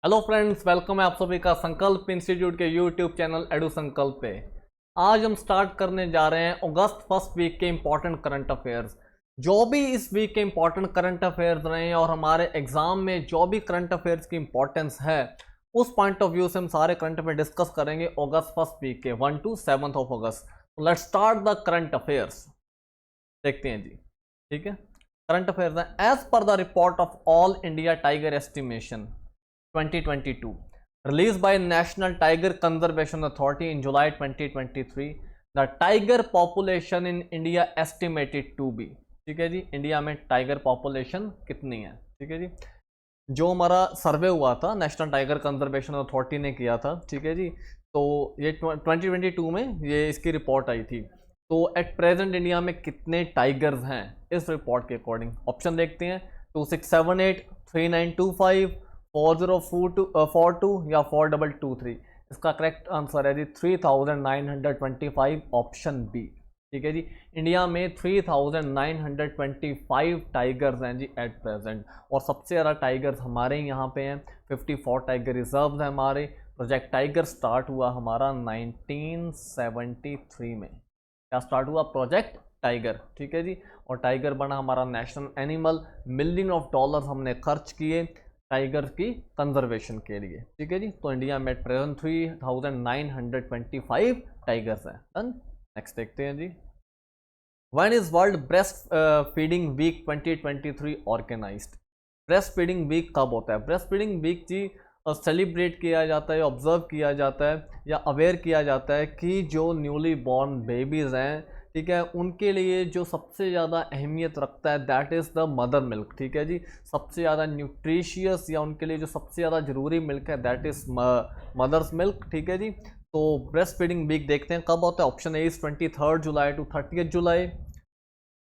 Hello friends, welcome है आप सभी का संकल्प इंस्टीट्यूट के यूट्यूब चैनल एडू संकल्प पे। आज हम स्टार्ट करने जा रहे हैं अगस्त फर्स्ट वीक के इंपॉर्टेंट करंट अफेयर्स। जो भी इस वीक के इंपॉर्टेंट करंट अफेयर्स रहे हैं और हमारे एग्जाम में जो भी करंट अफेयर्स की इंपॉर्टेंस है, उस पॉइंट ऑफ व्यू से हम सारे करंट अफेयर डिस्कस करेंगे अगस्त फर्स्ट वीक के 1 to 7 of August. Let's start the current affairs. देखते हैं जी, ठीक है। करंट अफेयर्स है as per the report of all India tiger estimation 2022 released by National Tiger Conservation Authority in July 2023, the tiger population in India estimated to be, ठीक है जी, India में tiger population कितनी है, ठीक है जी। जो हमारा सर्वे हुआ था नेशनल टाइगर कंजर्वेशन अथॉरिटी ने किया था, ठीक है जी, तो ये 2022 में ये इसकी रिपोर्ट आई थी। तो एट प्रेजेंट इंडिया में कितने टाइगर्स हैं इस रिपोर्ट के अकॉर्डिंग, ऑप्शन देखते हैं 2678, 3925, 4042 या 4223। इसका करेक्ट आंसर है जी 3925, ऑप्शन बी, ठीक है जी। इंडिया में 3925 टाइगर्स हैं जी एट प्रेजेंट, और सबसे ज़्यादा टाइगर्स हमारे यहाँ पे हैं। 54 टाइगर रिजर्व हैं हमारे। प्रोजेक्ट टाइगर स्टार्ट हुआ हमारा 1973 में। क्या स्टार्ट हुआ? प्रोजेक्ट टाइगर, ठीक है जी। और टाइगर बना हमारा national animal. Million of dollar हमने खर्च किए टाइगर की कंजर्वेशन के लिए, ठीक है जी। तो इंडिया में प्रेजेंट 3925 टाइगर्स हैं। डन। नेक्स्ट देखते हैं जी, when is world breast feeding week 2023 organised? Breast feeding week कब होता है? ब्रेस्ट फीडिंग वीक जी सेलिब्रेट किया जाता है, ऑब्जर्व किया जाता है या अवेयर किया जाता है कि जो न्यूली बॉर्न बेबीज़ हैं, ठीक है, उनके लिए जो सबसे ज़्यादा अहमियत रखता है that is the mother milk, ठीक है जी। सबसे ज़्यादा न्यूट्रिशियस या उनके लिए जो सबसे ज़्यादा ज़रूरी मिल्क है दैट इज़ मदर्स मिल्क, ठीक है जी। तो ब्रेस्ट फीडिंग वीक देखते हैं कब होता है। Option A is 23 July to 30 July,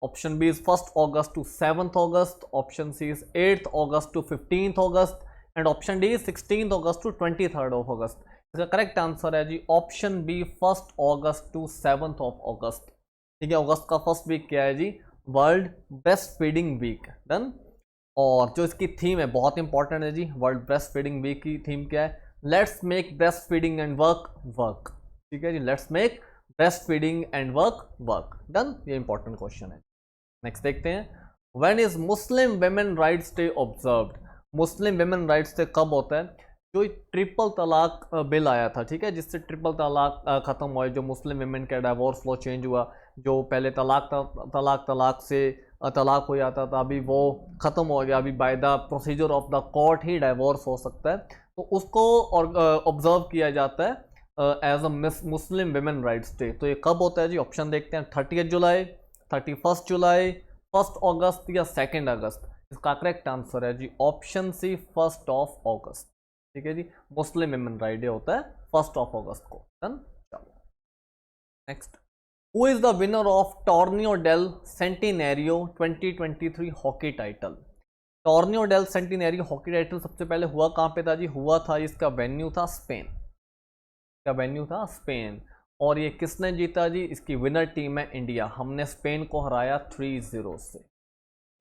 option B is 1 August to 7 August, option C is 8 August to 15 August, and option D 16 August to 23 of August. इसका करेक्ट आंसर है जी option B 1 August to 7 of August, ठीक है। अगस्त का first week क्या है जी? World breast feeding week. Done. और जो इसकी थीम है बहुत इंपॉर्टेंट है जी, वर्ल्ड ब्रेस्ट फीडिंग वीक की थीम क्या है? Let's make breast feeding and work work, ठीक है जी। Let's make breast feeding and work work. Done. ये इंपॉर्टेंट क्वेश्चन है। नेक्स्ट देखते हैं, when is Muslim women rights day observed? Muslim women rights day कब होता है? जो ट्रिपल तलाक बिल आया था, ठीक है, जिससे ट्रिपल तलाक खत्म हुआ, जो मुस्लिम वेमेन का डाइवोर्स लॉ चेंज हुआ, जो पहले तलाक से तलाक हो जाता था, अभी वो ख़त्म हो गया। अभी by the procedure of the court ही डाइवोर्स हो सकता है, तो उसको ऑब्जर्व किया जाता है as a Muslim women rights day. तो ये कब होता है जी? ऑप्शन देखते हैं 30 जुलाई, 31 जुलाई, 1 अगस्त या 2 अगस्त। इसका करेक्ट आंसर है जी ऑप्शन सी 1 अगस्त, ठीक है जी। मुस्लिम वेमेन राइट डे होता है 1 अगस्त को। डन। चलो next, who is the winner of Torneo del Centenario 2023 hockey title? Torneo del Centenario hockey title सबसे पहले हुआ कहाँ पे था जी? हुआ था, इसका वेन्यू था स्पेन, का वेन्यू था स्पेन। और ये किसने जीता जी? इसकी विनर टीम है इंडिया। हमने स्पेन को हराया 3-0 से,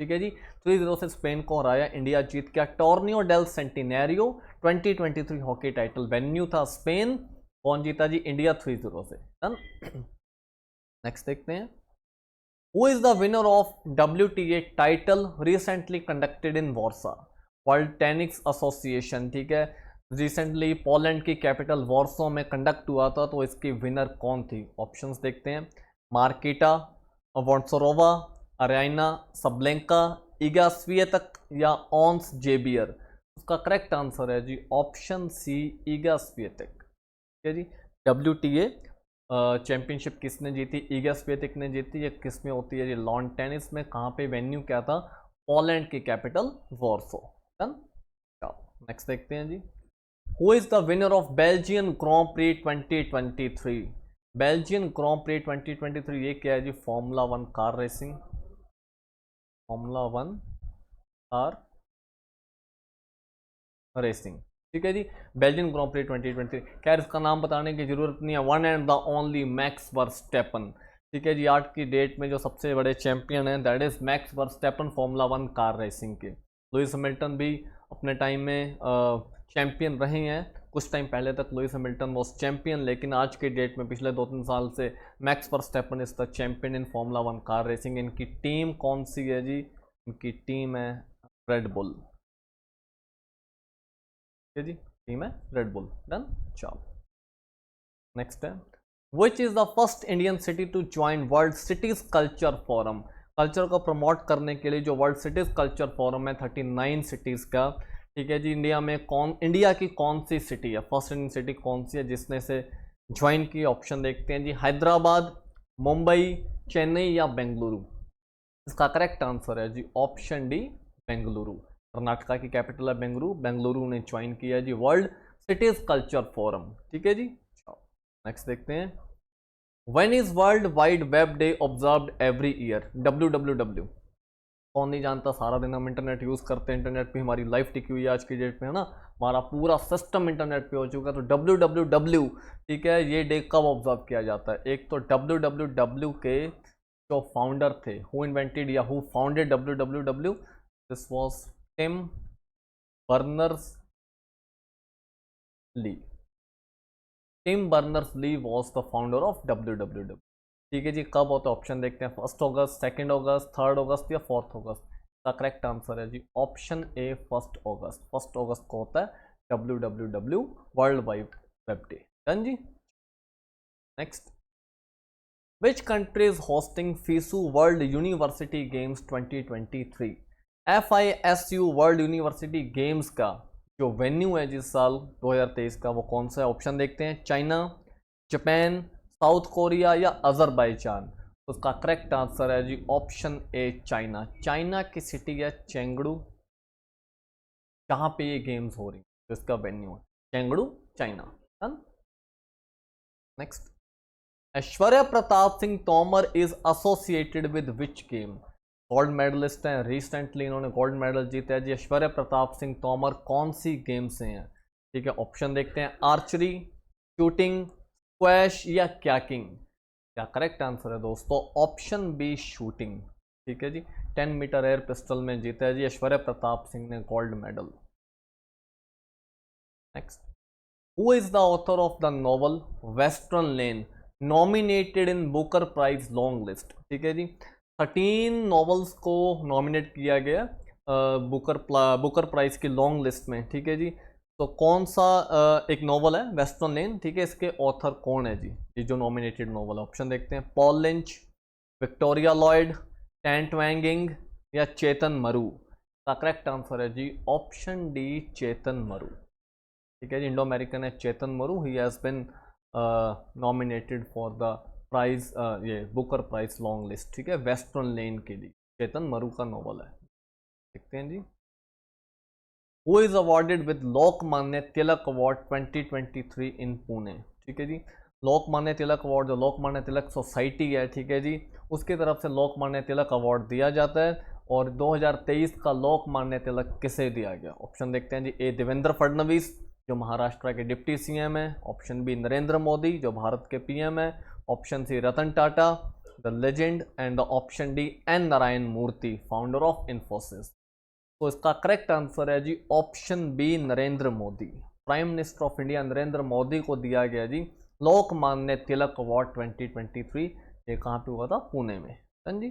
ठीक है जी। 3-0 से स्पेन को हराया, इंडिया जीत गया टॉर्नियो del Centenario 2023 hockey title. Venue था स्पेन, कौन जीता जी? इंडिया 3-0 से। डन। नेक्स्ट देखते हैं, who is the winner of WTA title recently conducted in Warsaw? World tennis association, ठीक है, रिसेंटली पोलैंड की कैपिटल वॉर्सो में कंडक्ट हुआ था, तो इसकी विनर कौन थी? ऑप्शंस देखते हैं, मार्केटा वोंसोरोवा, अरेना सबलेंका, इगा स्विएतक या ऑन्स जेबियर। उसका करेक्ट आंसर है जी ऑप्शन सी, इगा स्विएतक, ठीक है जी। WTA चैंपियनशिप किसने जीती? इगा स्विएतक ने जीती। ये किस में होती है जी? लॉन टेनिस में। कहाँ पे? वेन्यू क्या था? पोलैंड की कैपिटल वॉर्सो। डन। नेक्स्ट देखते हैं जी, who is the winner of Belgian Grand Prix 2023? Belgian Grand Prix 2023 ये क्या है जी? Formula 1 car racing, formula 1 car racing, ठीक है जी। बेल्जियन ग्रां प्री 2023, खैर इसका नाम बताने की जरूरत नहीं है, one and the only max Verstappen, ठीक है जी। आज की डेट में जो सबसे बड़े चैंपियन हैं that is max Verstappen, formula 1 car racing के। लुइस हैमिल्टन भी अपने टाइम में चैंपियन रहे हैं। कुछ टाइम पहले तक लुइस हैमिल्टन वॉज चैंपियन, लेकिन आज के डेट में पिछले 2-3 साल से Max Verstappen is the champion in Formula 1 car racing. इनकी टीम कौन सी है जी? इनकी टीम है रेड बुल। जी टीम है रेड बुल। डन। चलो नेक्स्ट है, which is the first Indian city to join world cities culture forum. Culture को प्रमोट करने के लिए जो वर्ल्ड सिटीज कल्चर फोरम है 39 सिटीज का, ठीक है जी। इंडिया की कौन सी सिटी है, फर्स्ट इंडियन सिटी कौन सी है जिसने से ज्वाइन की? ऑप्शन देखते हैं जी, हैदराबाद, मुंबई, चेन्नई या बेंगलुरु। इसका करेक्ट आंसर है जी ऑप्शन डी, बेंगलुरु। कर्नाटका की कैपिटल है बेंगलुरु। बेंगलुरु ने ज्वाइन किया है जी वर्ल्ड सिटीज कल्चर फोरम, ठीक है जी। नेक्स्ट देखते हैं, when is world wide web day observed every year? WWW कौन नहीं जानता, सारा दिन हम इंटरनेट यूज़ करते हैं, इंटरनेट पे हमारी लाइफ टिकी हुई है आज की डेट में, है ना। हमारा पूरा सिस्टम इंटरनेट पे हो चुका है। तो WWW, ठीक है, ये डे कब ऑब्जर्व किया जाता है? एक तो WWW के जो फाउंडर थे, हु इन्वेंटेड या who founded WWW, this was Tim Berners Lee. Tim Berners Lee was the founder of WWW, ठीक है जी। कब होता है? ऑप्शन देखते हैं, 1 अगस्त, 2 अगस्त, 3 अगस्त या 4 अगस्त। का करेक्ट आंसर है जी ऑप्शन ए, 1 अगस्त। 1 अगस्त को होता है WWW world wide web day. Done जी। Next, which country is hosting FISU world university games 2023? FISU world university games का जो वेन्यू है जिस साल 2023 का, वो कौन सा है? ऑप्शन देखते हैं, चाइना, जापान, साउथ कोरिया या अजरबैजान। तो उसका करेक्ट आंसर है जी ऑप्शन ए, चाइना। चाइना की सिटी है चेंगडू, जहां पे ये गेम्स हो रही है, तो इसका वेन्यू है Chengdu, China. Next, Aishwarya Pratap Singh Tomar is associated with which game? Gold medalist हैं, रिसेंटली इन्होंने गोल्ड मेडल जीता है जी। ऐश्वर्या प्रताप सिंह तोमर कौन सी गेम से हैं? ठीक है, ऑप्शन देखते हैं, आर्चरी, शूटिंग, स्क्वैश या कैकिंग। क्या करेक्ट आंसर है दोस्तों? ऑप्शन बी, शूटिंग, ठीक है जी। 10 मीटर एयर पिस्टल में जीता है जी ऐश्वर्या प्रताप सिंह ने gold medal. Next, who is the author of the novel Western Lane nominated in Booker Prize long list? ठीक है जी, 13 नॉवेल्स को नॉमिनेट किया गया बुकर प्राइज की लॉन्ग लिस्ट में, ठीक है जी। तो कौन सा एक नॉवल है वेस्टर्न लेन, ठीक है, इसके ऑथर कौन है जी, ये जो नॉमिनेटेड नॉवल है? ऑप्शन देखते हैं, Paul Lynch, Victoria Lloyd, Tan Twan Eng या चेतन मरू। का करेक्ट आंसर है जी ऑप्शन डी, चेतन मरू, ठीक है जी। इंडो अमेरिकन है Chetan Maru, he has been nominated for the prize, ये बुकर प्राइज लॉन्ग लिस्ट, ठीक है, वेस्टर्न लेन के लिए। चेतन मरू का नॉवल है। देखते हैं जी, who is awarded with Lokmanya Tilak award 2023 in Pune? ठीक है जी, लोकमान्य तिलक अवार्ड जो लोकमान्य तिलक सोसाइटी है, ठीक है जी, उसकी तरफ से लोकमान्य तिलक अवार्ड दिया जाता है। और 2023 का लोकमान्य तिलक किसे दिया गया? ऑप्शन देखते हैं जी, ए देवेंद्र फडणवीस जो महाराष्ट्र के डिप्टी CM है, ऑप्शन बी नरेंद्र मोदी जो भारत के PM है, option C Ratan Tata the legend, and the option D N Narayana Murthy founder of Infosys. तो इसका करेक्ट आंसर है जी option B, Narendra Modi. Prime minister of India Narendra Modi को दिया गया जी लोकमान्य तिलक अवार्ड 2023। ये कहाँ पे हुआ था? पुणे में। जी,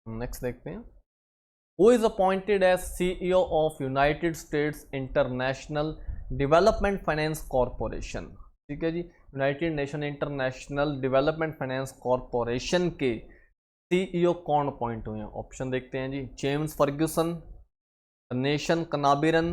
नेक्स्ट देखते हैं, who is appointed as CEO of United States International Development Finance Corporation? ठीक है जी, United Nation International Development Finance Corporation के CEO कौन अपॉइंट हुए हैं? ऑप्शन देखते हैं जी, जेम्स फर्ग्यूसन, नेशन कनाबिरन,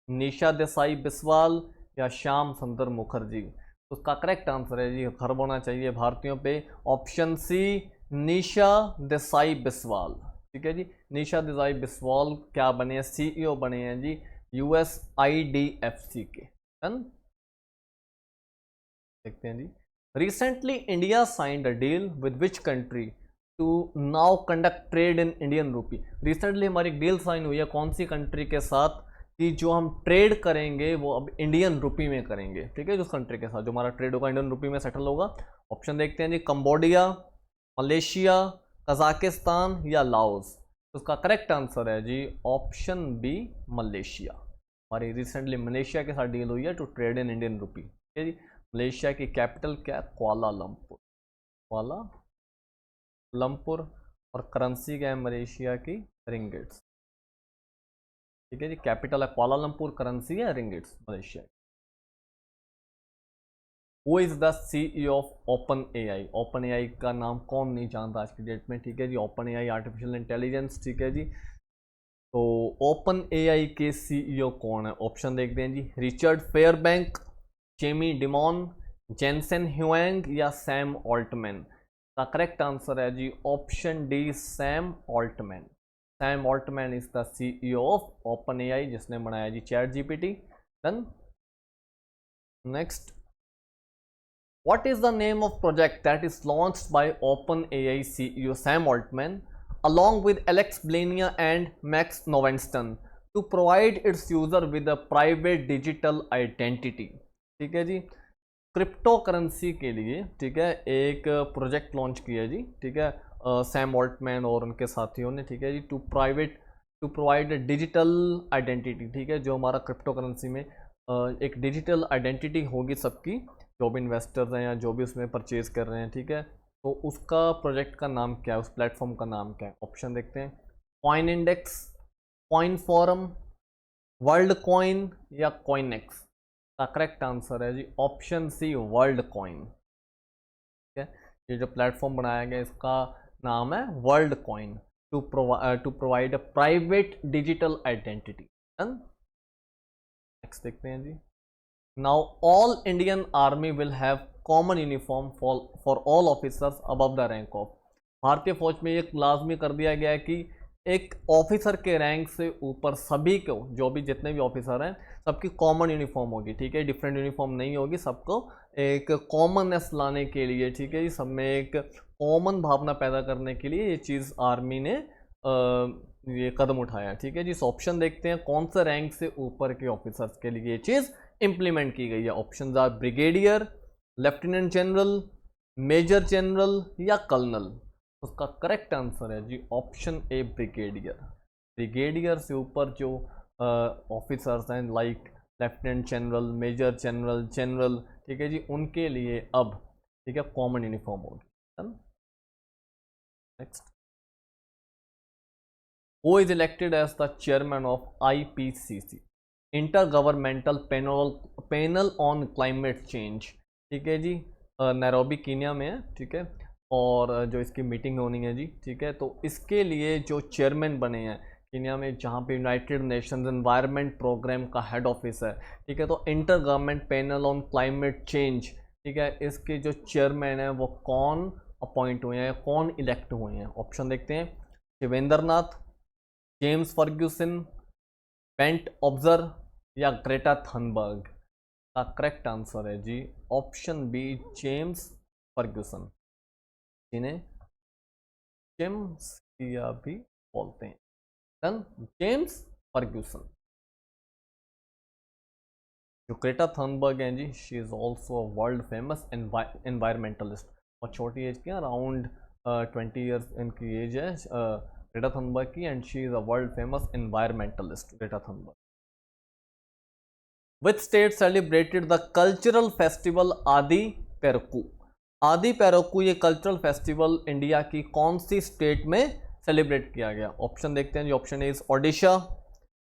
निशा देसाई बिस्वाल या श्याम सुंदर मुखर्जी। तो उसका करेक्ट आंसर है जी, गर्व होना चाहिए भारतीयों पे, ऑप्शन सी, निशा देसाई बिस्वाल, ठीक है जी। निशा देसाई बिस्वाल क्या बने हैं? CEO बने हैं जी USAIDFC के। डन। देखते हैं जी, recently India signed a deal with which country to now conduct trade in Indian rupee? Recently हमारी डील साइन हुई है कौन सी कंट्री के साथ कि जो हम ट्रेड करेंगे वो अब इंडियन रूपी में करेंगे, ठीक है, जो कंट्री के साथ जो हमारा ट्रेड होगा इंडियन रूपी में सेटल होगा। ऑप्शन देखते हैं जी, कंबोडिया, मलेशिया, कजाकिस्तान या लाओस। तो उसका करेक्ट आंसर है जी ऑप्शन बी, मलेशिया। हमारी रिसेंटली मलेशिया के साथ डील हुई है to trade in Indian rupee. ठीक है जी। मलेशिया की कैपिटल क्या है? Kuala Lumpur, Kuala Lumpur. और करेंसी क्या है मलेशिया की? रिंगिट्स। ठीक है जी। कैपिटल है कुआलालंपुर, करेंसी है रिंगिट्स मलेशिया। वो is the CEO of open AI. Open AI का नाम कौन नहीं जानता आज की डेट में? ठीक है जी। OpenAI artificial intelligence. ठीक है जी। तो ओपन एआई के सीईओ कौन है? ऑप्शन देखते हैं जी। Richard Fairbank, Jamie Dimon, Jensen Huang या सैम ऑल्टमैन। का करेक्ट आंसर है जी option D, Sam Altman. Sam Altman is the CEO of OpenAI, जिसने बनाया जी ChatGPT. Done. Next, what is the name of project that is launched by OpenAI CEO Sam Altman along with Alex Blania and Max Novenstein to provide its user with a private digital identity? ठीक है जी। Crypto currency के लिए, ठीक है, एक project launch किया जी। ठीक है, सैम ऑल्टमैन और उनके साथियों ने। ठीक है जी। To provide digital identity. ठीक है, जो हमारा क्रिप्टो करेंसी में एक डिजिटल आइडेंटिटी होगी सबकी, जो भी इन्वेस्टर्स हैं या जो भी उसमें परचेज कर रहे हैं। ठीक है, तो उसका प्रोजेक्ट का नाम क्या है? उस प्लेटफॉर्म का नाम क्या है? ऑप्शन देखते हैं। Coin index, coin forum, world coin या कॉइनेक्स। का करेक्ट आंसर है जी ऑप्शन सी, वर्ल्ड कॉइन। ठीक है, ये जो प्लेटफॉर्म बनाया गया इसका नाम है Worldcoin to provide a private digital identity. Next देखते हैं जी। Now all Indian army will have common uniform for all officers above the rank of. भारतीय फौज में एक लाजमी कर दिया गया है कि एक ऑफिसर के रैंक से ऊपर सभी को, जो भी जितने भी ऑफिसर हैं, सबकी कॉमन यूनिफॉर्म होगी। ठीक है, डिफरेंट यूनिफॉर्म नहीं होगी, सबको एक कॉमननेस लाने के लिए, ठीक है, सब में एक कॉमन भावना पैदा करने के लिए ये चीज़ आर्मी ने ये कदम उठाया। ठीक है जी। ऑप्शन देखते हैं कौन सा रैंक से ऊपर के ऑफिसर्स के लिए ये चीज़ इंप्लीमेंट की गई है। Option are brigadier, lieutenant general, major general या कर्नल। उसका करेक्ट आंसर है जी ऑप्शन ए, ब्रिगेडियर। ब्रिगेडियर से ऊपर जो ऑफिसर्स हैं like lieutenant general, major general, general, ठीक है जी, उनके लिए अब, ठीक है, कॉमन यूनिफॉर्म होगी। Next, who is elected as the chairman of IPCC, intergovernmental panel on climate change. ठीक है जी, नैरोबी कीनिया में है। ठीक है, और जो इसकी मीटिंग होनी है जी। ठीक है, तो इसके लिए जो चेयरमैन बने हैं कीनिया में, जहाँ पे यूनाइटेड नेशंस एनवायरनमेंट प्रोग्राम का हेड ऑफिस है। ठीक है, तो inter government panel on climate change, ठीक है, इसके जो चेयरमैन हैं वो कौन अपॉइंट हुए हैं, कौन इलेक्ट हुए हैं? ऑप्शन देखते हैं। Shivendra Nath, James Ferguson, Bent ऑब्जर या ग्रेटा थनबर्ग। का करेक्ट आंसर है जी ऑप्शन बी, जेम्स फर्ग्यूसन, जिन्हें जेम्स किया भी बोलते हैं। डन। James Ferguson. जो ग्रेटा थनबर्ग हैं जी, she is also world famous environmentalist, और छोटी एज की, अराउंड 20 ईयर्स इनकी एज है ग्रेटा थनबर्ग की, and she is a world famous environmentalist Greta Thunberg. Which state celebrated the cultural festival आदि पेरकू? आदि पेरकू ये कल्चरल फेस्टिवल इंडिया की कौन सी स्टेट में सेलिब्रेट किया गया? ऑप्शन देखते हैं जी। Option A is Odisha,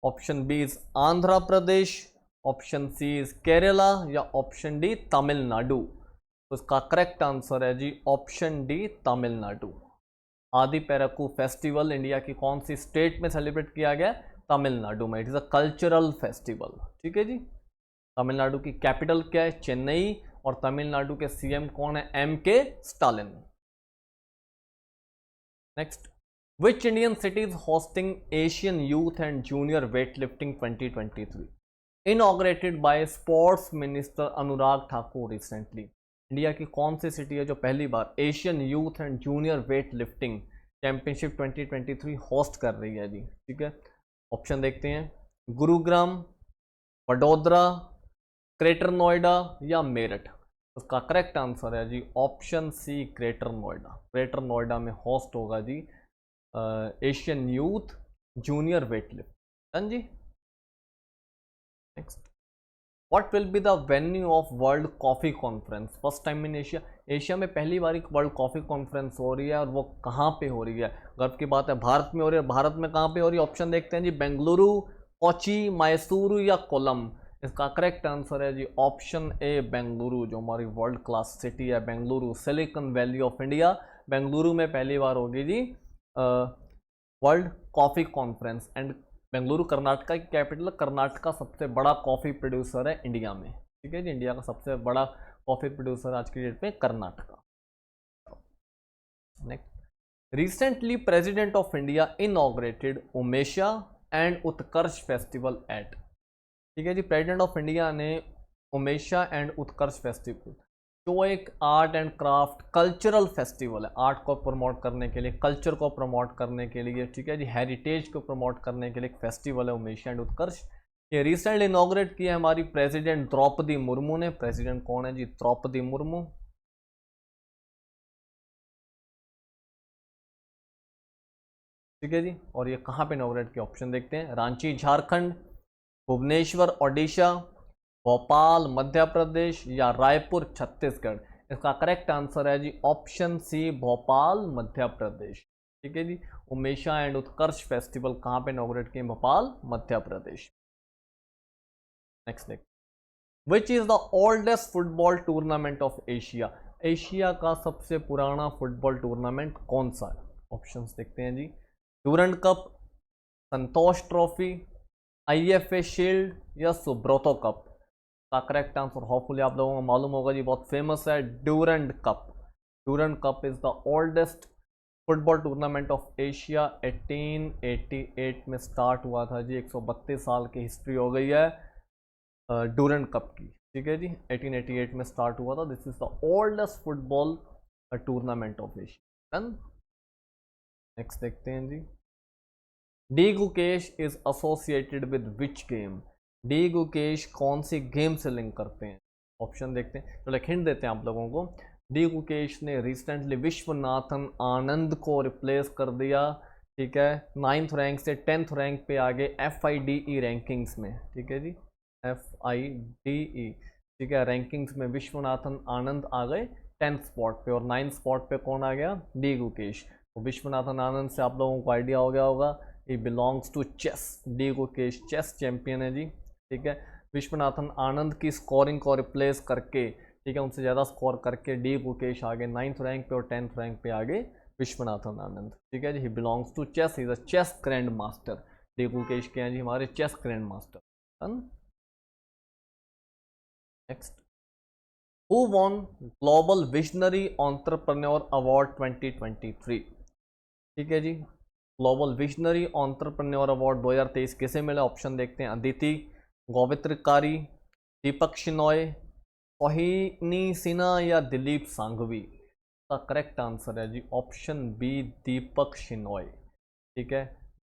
option B is Andhra Pradesh, option C is Kerala या ऑप्शन डी तमिलनाडु। तो इसका करेक्ट आंसर है जी ऑप्शन डी, तमिलनाडु। आदि पेरकू फेस्टिवल इंडिया की कौन सी स्टेट में सेलिब्रेट किया गया? तमिलनाडु में। It is a cultural festival. ठीक है जी। तमिलनाडु की कैपिटल क्या है? चेन्नई। और तमिलनाडु के सीएम कौन है? MK Stalin. Next, which Indian city is hosting Asian youth and junior weightlifting 2023, inaugurated by sports minister Anurag Thakur recently? India की कौन सी सिटी है जो पहली बार Asian youth and junior weightlifting championship 2023 host कर रही है जी? ठीक है, ऑप्शन देखते हैं। गुरुग्राम, वडोदरा, ग्रेटर नोएडा या मेरठ। उसका करेक्ट आंसर है जी option C, Greater Noida. Greater Noida में होस्ट होगा जी Asian youth junior weight lift. Done जी। Next, what will be the venue of World Coffee Conference first time in Asia? Asia में पहली बार एक वर्ल्ड कॉफ़ी कॉन्फ्रेंस हो रही है और वो कहाँ पे हो रही है? गर्व की बात है, भारत में हो रही है। भारत में कहाँ पे हो रही है? ऑप्शन देखते हैं जी, बेंगलुरु, कोची, मैसूरू या कोलम। इसका करेक्ट आंसर है जी ऑप्शन ए बेंगलुरु, जो हमारी वर्ल्ड क्लास सिटी है Bengaluru, Silicon Valley of India. Bengaluru में पहली बार होगी जी World Coffee Conference. And Bengaluru Karnataka की कैपिटल, कर्नाटका सबसे बड़ा कॉफ़ी प्रोड्यूसर है इंडिया में, ठीक है जी। इंडिया का सबसे बड़ा कॉफ़ी प्रोड्यूसर आज की डेट में Karnataka. Next, recently president of India inaugurated Umesha and Utkarsh festival at, ठीक है जी। प्रेसिडेंट ऑफ इंडिया ने उमेशा एंड उत्कर्ष फेस्टिवल, जो एक art and craft cultural festival है, आर्ट को प्रमोट करने के लिए, कल्चर को प्रमोट करने के लिए, ठीक है जी, हेरिटेज को प्रमोट करने के लिए एक फेस्टिवल है उमेशा एंड उत्कर्ष। ये रिसेंटली इनॉग्रेट किया है हमारी प्रेसिडेंट द्रौपदी मुर्मू ने। प्रेसिडेंट कौन है जी? द्रौपदी मुर्मू। ठीक है जी। और ये कहाँ पे इनॉग्रेट किया? ऑप्शन देखते हैं, रांची झारखंड, भुवनेश्वर ओडिशा, भोपाल मध्य प्रदेश या रायपुर छत्तीसगढ़। इसका करेक्ट आंसर है जी ऑप्शन सी, भोपाल मध्य प्रदेश। ठीक है जी। उमेशा एंड उत्कर्ष फेस्टिवल कहाँ पे इनॉग्रेट किए? भोपाल मध्य प्रदेश। नेक्स्ट देख, विच is the oldest football tournament of Asia? Asia का सबसे पुराना फुटबॉल टूर्नामेंट कौन सा है? ऑप्शंस देखते हैं जी, डूरंड कप, संतोष ट्रॉफी, IFA शील्ड या सुब्रोतो कप। का करेक्ट आंसर होपफुली आप लोगों को मालूम होगा जी, बहुत फेमस है, Durand cup. Durand cup is the oldest football tournament of Asia. 1888 में स्टार्ट हुआ था जी, 132 साल की हिस्ट्री हो गई है डूरंड कप की। ठीक है जी, 1888 में स्टार्ट हुआ था। This is the oldest football tournament of Asia. Done. Next देखते हैं जी, D Gukesh is associated with which game? D Gukesh कौन सी गेम से लिंक करते हैं? ऑप्शन देखते हैं, तो हिंट देते हैं आप लोगों को। डी गुकेश ने रिसेंटली विश्वनाथन आनंद को रिप्लेस कर दिया, ठीक है, 9th रैंक से 10th रैंक पे आगे FIDE रैंकिंग्स में। ठीक है जी, FIDE, ठीक है, रैंकिंग्स में विश्वनाथन आनंद आ गए 10th स्पॉट पे, और 9th स्पॉट पे कौन आ गया? डी गुकेश। तो विश्वनाथन आनंद से आप लोगों को आइडिया हो गया होगा, he belongs to chess. D Gukesh chess champion है जी। ठीक है, विश्वनाथन आनंद की स्कोरिंग को रिप्लेस करके, ठीक है, उनसे ज़्यादा स्कोर करके डी गुकेश आगे 9th रैंक पे और 10th रैंक पे आगे विश्वनाथन आनंद। ठीक है जी, he belongs to chess, he is a chess grandmaster. D Gukesh के हैं जी हमारे chess grandmaster. Next, who won global visionary entrepreneur award 2023? ठीक है जी, ग्लोबल विजनरी एंटरप्रेन्योर अवार्ड 2023 किसे मिला? ऑप्शन देखते हैं, अदिति, गोवित्रिकारी, दीपक शिनॉय, सोहिनी सिन्हा या दिलीप सांघवी। का करेक्ट आंसर है जी ऑप्शन बी, दीपक शिनॉय। ठीक है,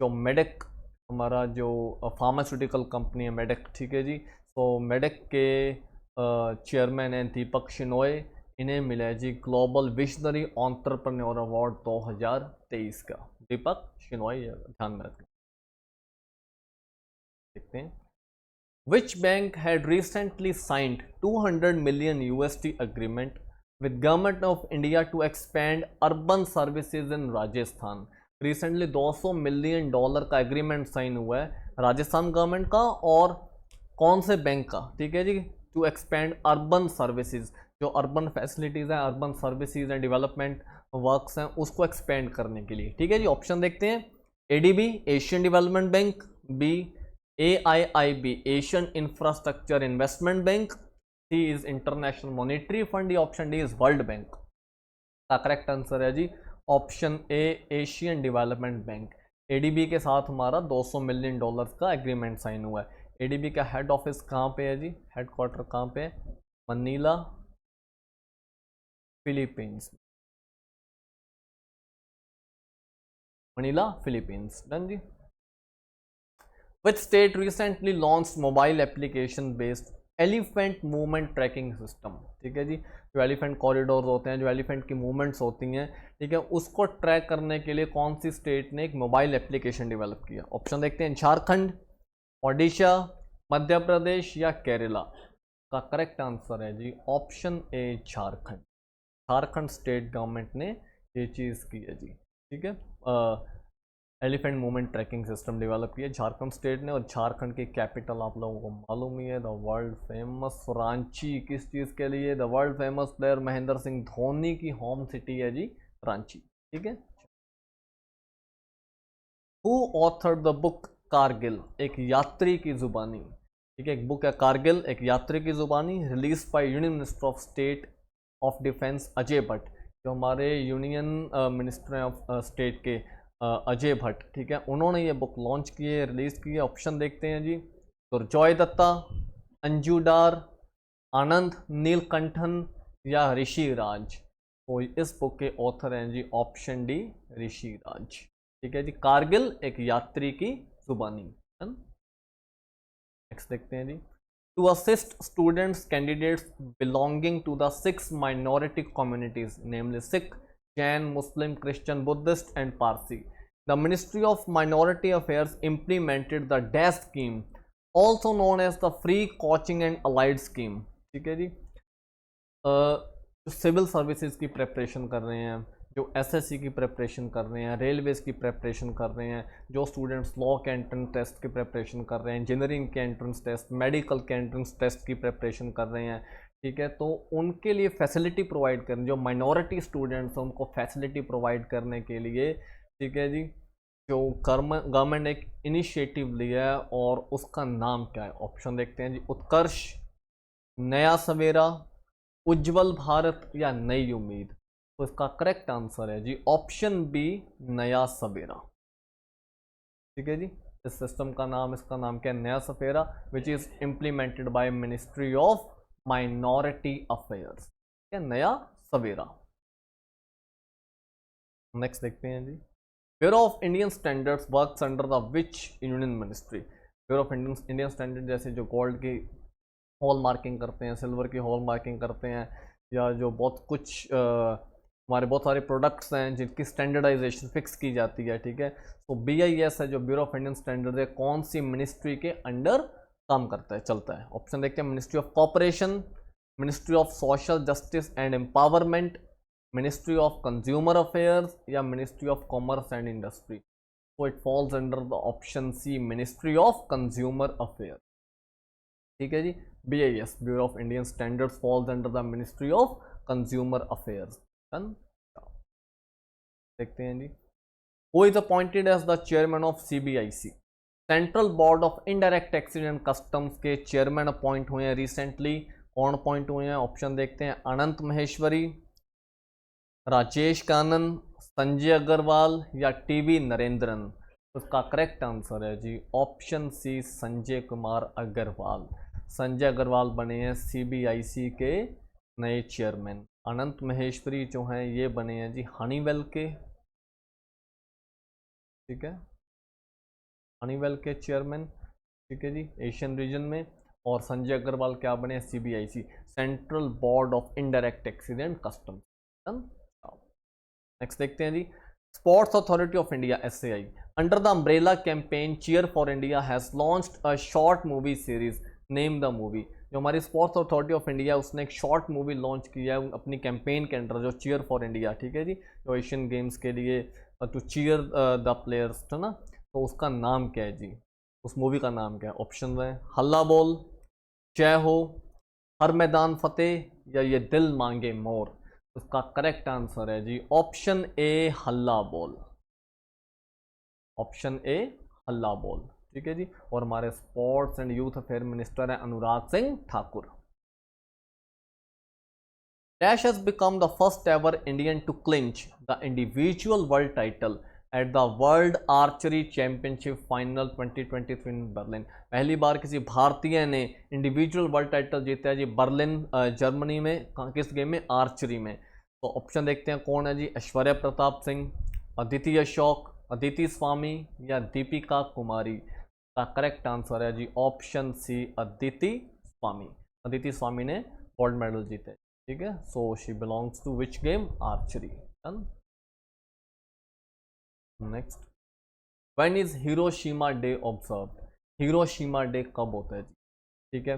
जो मेडेक, हमारा जो फार्मास्यूटिकल कंपनी है मेडेक, ठीक है जी, तो मेडेक के चेयरमैन हैं दीपक शिनॉय। इन्हें मिला है जी ग्लोबल विजनरी एंटरप्रेन्योर अवार्ड 2023 का। दीपक शिनॉय, ध्यान में रखना। देखते हैं, which bank had recently signed 200 million USD agreement with government of India to expand urban services in Rajasthan? Recently 200 million dollar का एग्रीमेंट साइन हुआ है राजस्थान गवर्नमेंट का, और कौन से बैंक का? ठीक है जी, टू एक्सपेंड अर्बन सर्विसेज, जो अर्बन फैसिलिटीज़ हैं, urban services and development works हैं, उसको एक्सपेंड करने के लिए। ठीक है जी, ऑप्शन देखते हैं, ADB Asian Development Bank, B AIIB Asian Infrastructure Investment Bank, C is International Monetary Fund, या option D is World Bank. का करेक्ट आंसर है जी option A, Asian Development Bank. ADB के साथ हमारा 200 मिलियन डॉलर्स का एग्रीमेंट साइन हुआ है। ADB का हेड ऑफिस कहाँ पे है जी? हेडक्वार्टर कहाँ पे है? Manila, Philippines. Manila, Philippines. Done जी। Which state recently launched mobile application based elephant movement tracking system? ठीक है जी, जो एलिफेंट कॉरिडोर्स होते हैं, जो एलिफेंट की मूवमेंट्स होती हैं, ठीक है, उसको ट्रैक करने के लिए कौन सी स्टेट ने एक मोबाइल एप्लीकेशन डेवलप किया? ऑप्शन देखते हैं, झारखंड, ओडिशा, मध्य प्रदेश या केरला? का करेक्ट आंसर है जी option A Jharkhand. Jharkhand state government ने ये चीज़ की है जी, ठीक है। Elephant movement tracking system develop किया झारखंड स्टेट ने। और झारखंड की कैपिटल आप लोगों को मालूम ही है, द वर्ल्ड फेमस रांची। किस चीज़ के लिए? The world famous player Mahendra Singh Dhoni की होम सिटी है जी रांची, ठीक है। Who authored the book Kargil? एक यात्री की जुबानी, ठीक है। एक बुक है कारगिल, एक यात्री की जुबानी, release by union minister of state of defence Ajay Bhatt, जो हमारे यूनियन मिनिस्टर ऑफ स्टेट के अजय भट्ट, ठीक है, उन्होंने ये बुक लॉन्च की है, रिलीज़ की है। ऑप्शन देखते हैं जी, दुर्जॉय दत्ता, अंजू डार, आनंद नीलकंठन या ऋषि राज। तो इस बुक के ऑथर हैं जी ऑप्शन डी ऋषि राज, ठीक है जी। कारगिल एक यात्री की जुबानी। नेक्स्ट देखते हैं जी, to assist students candidates belonging to the 6 minority communities namely Sikh, Jain, Muslim, Christian, Buddhist and Parsi, the ministry of minority affairs implemented the dash scheme also known as the free coaching and allied scheme, ठीक है जी। जो civil services की preparation कर रहे हैं, जो SSC की preparation कर रहे हैं, रेलवेज़ की प्रेपरेशन कर रहे हैं, जो स्टूडेंट्स लॉ के एंट्रेंस टेस्ट की प्रेपरेशन कर रहे हैं, इंजीनियरिंग के एंट्रेंस टेस्ट, मेडिकल के एंट्रेंस टेस्ट की प्रेपरेशन कर रहे हैं, ठीक है, तो उनके लिए फैसिलिटी प्रोवाइड करने, जो माइनॉरिटी स्टूडेंट्स हैं उनको फैसिलिटी प्रोवाइड करने के लिए, ठीक है जी, जो गवर्नमेंट ने एक इनिशिएटिव लिया है और उसका नाम क्या है? ऑप्शन देखते हैं जी, उत्कर्ष, नया सवेरा, उज्जवल भारत या नई उम्मीद। तो इसका करेक्ट आंसर है जी ऑप्शन बी नया सवेरा, ठीक है जी। इस सिस्टम का नाम, इसका नाम क्या है? Naya Savera, which is implemented by ministry of minority affairs, ठीक है, नया सवेरा। नेक्स्ट देखते हैं जी, Bureau of Indian Standards works under the which union ministry? Bureau of Indian Standard जैसे जो गोल्ड की हॉल मार्किंग करते हैं, सिल्वर की हॉल मार्किंग करते हैं, या जो बहुत कुछ हमारे बहुत सारे प्रोडक्ट्स हैं जिनकी स्टैंडर्डाइजेशन फिक्स की जाती है, ठीक है। तो BIS है जो ब्यूरो ऑफ इंडियन स्टैंडर्ड है, कौन सी मिनिस्ट्री के अंडर काम करता है, चलता है? ऑप्शन देखते हैं, ministry of corporation, ministry of social justice and empowerment, ministry of consumer affairs या ministry of commerce and industry. तो it falls under the option C ministry of consumer affairs, ठीक है जी। BIS Bureau of Indian Standards falls under the ministry of consumer affairs. देखते हैं जी, who is appointed as the chairman of CBIC? Central Board of Indirect Tax and Customs के chairman appoint हुए हैं recently. कौन अपॉइंट हुए हैं? Option देखते हैं, अनंत महेश्वरी, राजेश कानन, संजय अग्रवाल या TV नरेंद्रन। उसका करेक्ट आंसर है जी ऑप्शन सी संजय कुमार अग्रवाल। संजय अग्रवाल बने हैं CBIC के नए चेयरमैन। अनंत महेश्वरी जो हैं ये बने हैं जी हनीवेल के, ठीक है, हनीवेल के चेयरमैन, ठीक है जी, एशियन रीजन में। और संजय अग्रवाल क्या बने हैं? CBIC Central Board of Indirect Tax and Customs. Next देखते हैं जी, Sports Authority of India SAI under the umbrella campaign cheer for India has launched a short movie series, name the movie. जो हमारी स्पोर्ट्स अथॉरिटी ऑफ इंडिया उसने एक short movie launch किया है अपनी कैंपेन के अंडर, जो चीयर फॉर इंडिया, ठीक है जी, जो एशियन गेम्स के लिए टू चीयर द प्लेयर्स, है ना। तो उसका नाम क्या है जी? उस मूवी का नाम क्या है? ऑप्शन है, हल्ला बोल, जय हो, हर मैदान फतेह या ये दिल मांगे मोर। उसका करेक्ट आंसर है जी ऑप्शन ए हल्ला बोल, ऑप्शन ए हल्ला बोल, ठीक है जी। और हमारे sports and youth affair minister हैं Anurag Singh Thakur. Dash has become the first ever Indian to clinch the individual world title at the World Archery Championship Final 2023 in Berlin। पहली बार किसी भारतीय ने इंडिविजुअल वर्ल्ड टाइटल जीता है जी बर्लिन जर्मनी में, किस game में? आर्चरी में। तो ऑप्शन देखते हैं, कौन है जी? ऐश्वर्या प्रताप सिंह, अदिति अशोक, अदिति स्वामी या दीपिका कुमारी। का करेक्ट आंसर है जी ऑप्शन सी अदिति स्वामी। अदिति स्वामी ने गोल्ड मेडल जीते, ठीक है। So she belongs to which game? Archery. Next, when is Hiroshima day observed? Hiroshima day कब होता है जी? ठीक है।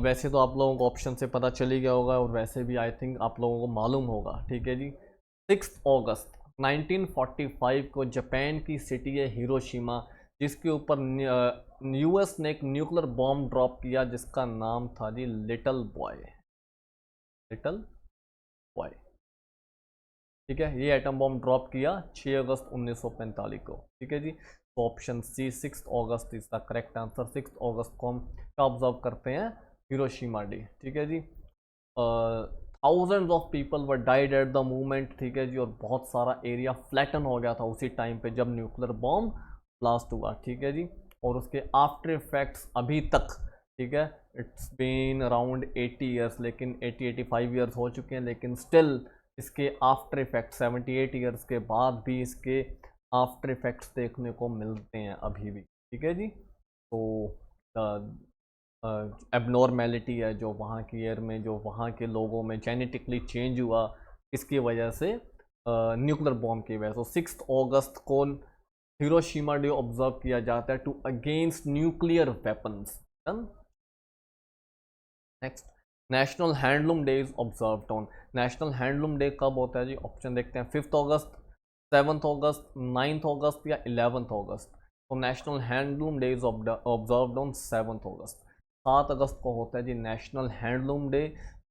वैसे तो आप लोगों को ऑप्शन से पता चल ही गया होगा, और वैसे भी आई थिंक आप लोगों को मालूम होगा। ठीक है जी। 6 अगस्त 1945 को जापान की सिटी है हिरोशिमा, जिसके ऊपर यूएस ने एक न्यूक्लियर बॉम्ब ड्रॉप किया, जिसका नाम था जी लिटिल बॉय। Little boy. ठीक है, ये एटम बॉम्ब ड्रॉप किया 6 अगस्त 1945 को। ठीक है जी। तो option C 6 August is the correct answer. 6 अगस्त को हम क्या ऑब्जर्व करते हैं? Hiroshima day. ठीक है जी। Thousands of people were died at the movement. ठीक है जी। और बहुत सारा एरिया फ्लैटन हो गया था उसी टाइम पे जब न्यूक्लियर बॉम्ब ब्लास्ट हुआ। ठीक है जी। और उसके आफ्टर इफेक्ट्स अभी तक, ठीक है, इट्स बीन अराउंड 80 ईयर्स, लेकिन 80-85 ईयर्स हो चुके हैं, लेकिन स्टिल इसके आफ्टर इफेक्ट 78 ईयर्स के बाद भी इसके आफ्टर इफेक्ट्स देखने को मिलते हैं अभी भी। ठीक है जी। तो एबनॉर्मेलिटी है जो वहाँ की एयर में, जो वहाँ के लोगों में जेनेटिकली चेंज हुआ, इसकी वजह से न्यूक्लियर बॉम्ब की वजह से 6 अगस्त को हिरोशिमा डे ऑब्जर्व किया जाता है to against nuclear weapons. Next, national handloom day is observed on. National handloom day कब होता है जी? ऑप्शन देखते हैं, 5 अगस्त, 7 अगस्त, 9 अगस्त या 11 अगस्त। तो national handloom day is observed on 7 अगस्त। 7 अगस्त को होता है जी नेशनल हैंडलूम डे।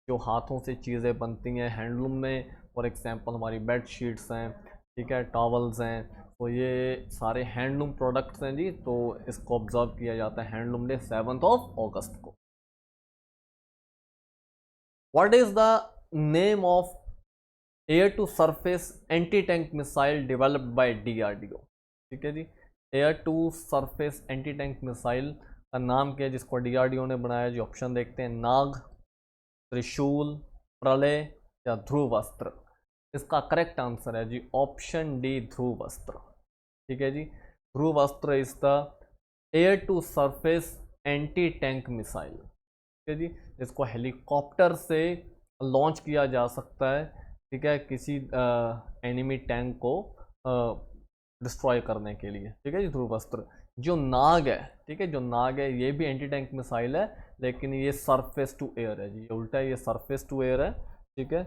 जो हाथों से चीज़ें बनती हैं हैंडलूम में, फॉर एग्जांपल हमारी बेड शीट्स हैं, ठीक है, टॉवल्स हैं, तो ये सारे हैंडलूम प्रोडक्ट्स हैं जी। तो इसको ऑब्जर्व किया जाता है हैंडलूम डे 7 अगस्त को। What is the name of air to surface anti tank missile developed by DRDO? ठीक है जी। Air to surface anti tank missile का नाम क्या है जिसको DRDO ने बनाया जी? ऑप्शन देखते हैं, नाग, त्रिशूल, प्रलय या ध्रुवस्त्र। इसका करेक्ट आंसर है जी ऑप्शन डी, ध्रुवस्त्र। ठीक है जी। Dhruvastra is the air to surface anti tank missile. ठीक है जी। जिसको हेलीकॉप्टर से लॉन्च किया जा सकता है, ठीक है, किसी एनिमी टैंक को डिस्ट्रॉय करने के लिए। ठीक है जी। ध्रुवस्त्र। जो नाग है, ठीक है, जो नाग है ये भी एंटी टैंक मिसाइल है, लेकिन ये सरफेस टू एयर है जी, ये उल्टा है, ये सरफेस टू एयर है। ठीक है।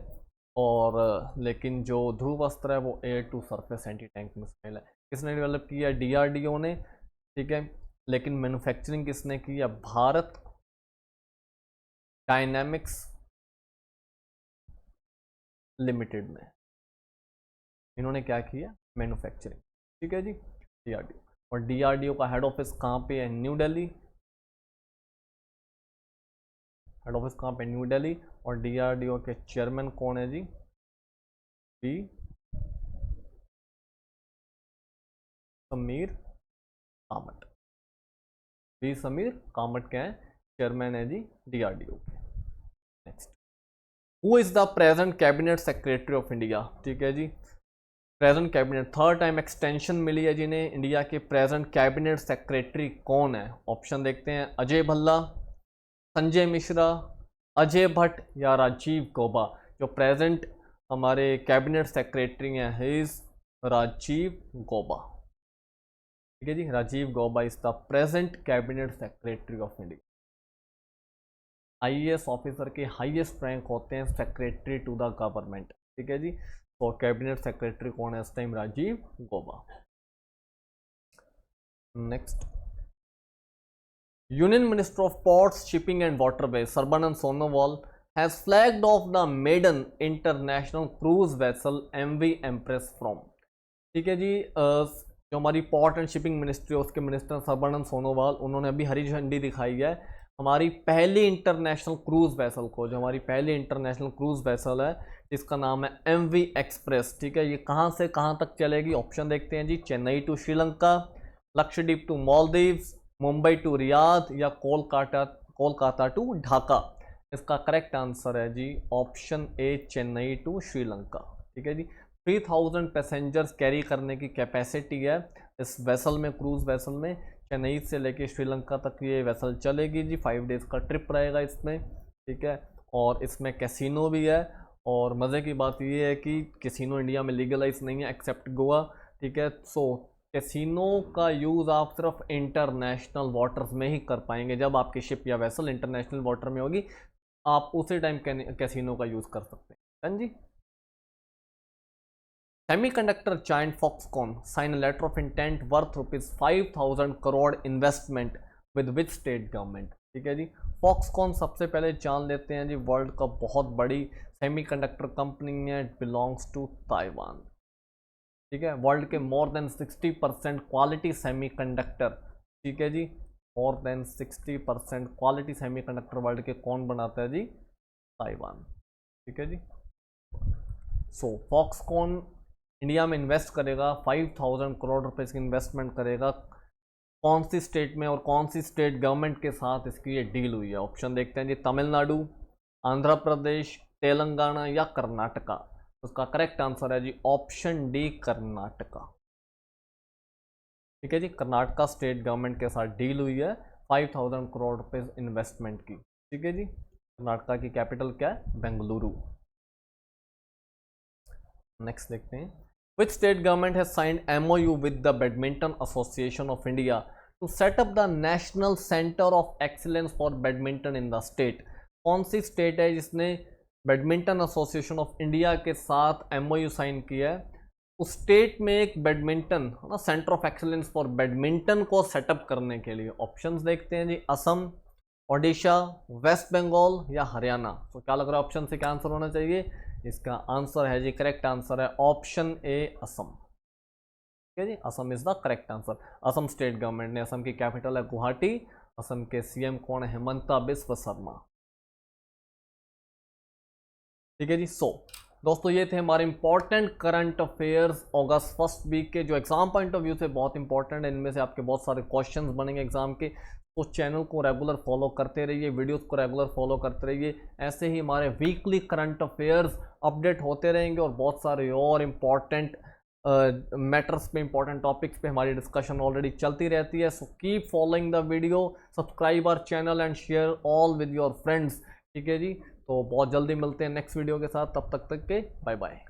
और लेकिन जो ध्रुवस्त्र है वो air to surface anti tank missile है। किसने डेवलप किया? DRDO ने। ठीक है। लेकिन मैन्युफैक्चरिंग किसने की है? भारत डायनामिक्स लिमिटेड में इन्होंने क्या किया? मैन्युफैक्चरिंग। ठीक है जी। DRDO। और DRDO का हेड ऑफिस कहाँ पे है? न्यू दिल्ली। हेड ऑफिस कहाँ पे? न्यू दिल्ली। और DRDO के चेयरमैन कौन है जी? पी समीर कामत। पी समीर कामत क्या है? चेयरमैन है जी DRDO के। Next, who is the present cabinet secretary of India? ठीक है जी। Present cabinet, third time extension मिली है जिन्हें इंडिया के प्रेजेंट कैबिनेट सेक्रेटरी कौन है? ऑप्शन देखते हैं, अजय भल्ला, संजय मिश्रा, अजय भट्ट या राजीव गौबा। जो प्रेजेंट हमारे कैबिनेट सेक्रेटरी हैं, हिज राजीव गौबा। ठीक है जी। Rajiv Gauba is the present cabinet secretary of India. IAS officer के हाईएस्ट रैंक होते हैं सेक्रेटरी टू द गवर्नमेंट। ठीक है जी। तो कैबिनेट सेक्रेटरी कौन है इस time? Rajiv Gauba. Next, union minister of ports, shipping and waterways Sarbananda Sonowal has flagged off the maiden international cruise vessel MV Empress from. ठीक है जी। जो हमारी पोर्ट एंड शिपिंग मिनिस्ट्री है उसके मिनिस्टर सर्बानंद सोनोवाल, उन्होंने अभी हरी झंडी दिखाई है हमारी पहली इंटरनेशनल क्रूज वेसल को। जो हमारी पहली इंटरनेशनल क्रूज वेसल है जिसका नाम है MV एक्सप्रेस। ठीक है। ये कहाँ से कहाँ तक चलेगी? ऑप्शन देखते हैं जी, Chennai to Sri Lanka, Lakshadweep to Maldives, Mumbai to Riyadh या कोलकाता टू ढाका। इसका करेक्ट आंसर है जी option A, Chennai to Sri Lanka. ठीक है जी। 3000 पैसेंजर्स कैरी करने की कैपेसिटी है इस वेसल में, क्रूज वेसल में। चेन्नई से लेके श्रीलंका तक ये वेसल चलेगी जी। 5 डेज़ का ट्रिप रहेगा इसमें। ठीक है। और इसमें कैसीनो भी है, और मज़े की बात ये है कि कैसीनो इंडिया में लीगलाइज नहीं है एक्सेप्ट गोवा। ठीक है। सो कैसीनो का यूज़ आप सिर्फ इंटरनेशनल वाटर्स में ही कर पाएंगे। जब आपकी शिप या वेसल इंटरनेशनल वाटर में होगी आप उसी टाइम कैसीनो का यूज़ कर सकते हैं। जी, semiconductor giant Foxconn sign letter of intent worth ₹5,000 crore investment with which state government. ठीक है जी, फॉक्सकॉन सबसे पहले जान लेते हैं जी, वर्ल्ड का बहुत बड़ी सेमीकंडक्टर कंपनी है, इट बिलोंग्स टू ताइवान। ठीक है, वर्ल्ड के मोर देन 60% क्वालिटी सेमीकंडक्टर, ठीक है जी, more than 60% quality semiconductor world के कौन बनाता है जी, ताइवान। ठीक है जी, सो फॉक्सकॉन इंडिया में इन्वेस्ट करेगा, 5,000 करोड़ रुपए की इन्वेस्टमेंट करेगा। कौन सी स्टेट में और कौन सी स्टेट गवर्नमेंट के साथ इसकी ये डील हुई है? ऑप्शन देखते हैं जी, तमिलनाडु, आंध्र प्रदेश, तेलंगाना या कर्नाटका। उसका करेक्ट आंसर है जी ऑप्शन डी, कर्नाटका। ठीक है जी, कर्नाटका स्टेट गवर्नमेंट के साथ डील हुई है 5,000 करोड़ रुपए इन्वेस्टमेंट की। ठीक है जी, कर्नाटका की कैपिटल क्या है? बेंगलुरु। नेक्स्ट देखते हैं, which state government has signed MOU with the Badminton Association of India to set up the National Center of Excellence for Badminton in the state? कौन सी स्टेट है जिसने बैडमिंटन एसोसिएशन ऑफ इंडिया के साथ MOU sign किया है? उस state में एक बैडमिंटन ना centre of excellence for badminton को सेटअप करने के लिए। ऑप्शंस देखते हैं जी, असम, ओडिशा, वेस्ट बंगाल या हरियाणा। तो क्या लग रहा है ऑप्शन से क्या आंसर होना चाहिए? इसका आंसर है जी, करेक्ट आंसर है ऑप्शन ए, असम। ठीक है जी, Assam is the correct answer. Assam state government ने, असम की कैपिटल है गुवाहाटी, असम के सीएम कौन है? हिमंता बिस्वा शर्मा। ठीक है जी, सो दोस्तों ये थे हमारे इंपॉर्टेंट करंट अफेयर्स अगस्त फर्स्ट वीक के, जो एग्जाम पॉइंट ऑफ व्यू से बहुत इंपॉर्टेंट है। इनमें से आपके बहुत सारे क्वेश्चंस बनेंगे एग्जाम के। तो चैनल को रेगुलर फॉलो करते रहिए, वीडियोस को रेगुलर फॉलो करते रहिए। ऐसे ही हमारे वीकली करंट अफेयर्स अपडेट होते रहेंगे और बहुत सारे और इम्पॉर्टेंट मैटर्स पे, इंपॉर्टेंट टॉपिक्स पे हमारी डिस्कशन ऑलरेडी चलती रहती है। So keep following the video, subscribe our channel and share all with your friends. ठीक है जी, तो बहुत जल्दी मिलते हैं नेक्स्ट वीडियो के साथ, तब तक के बाय बाय।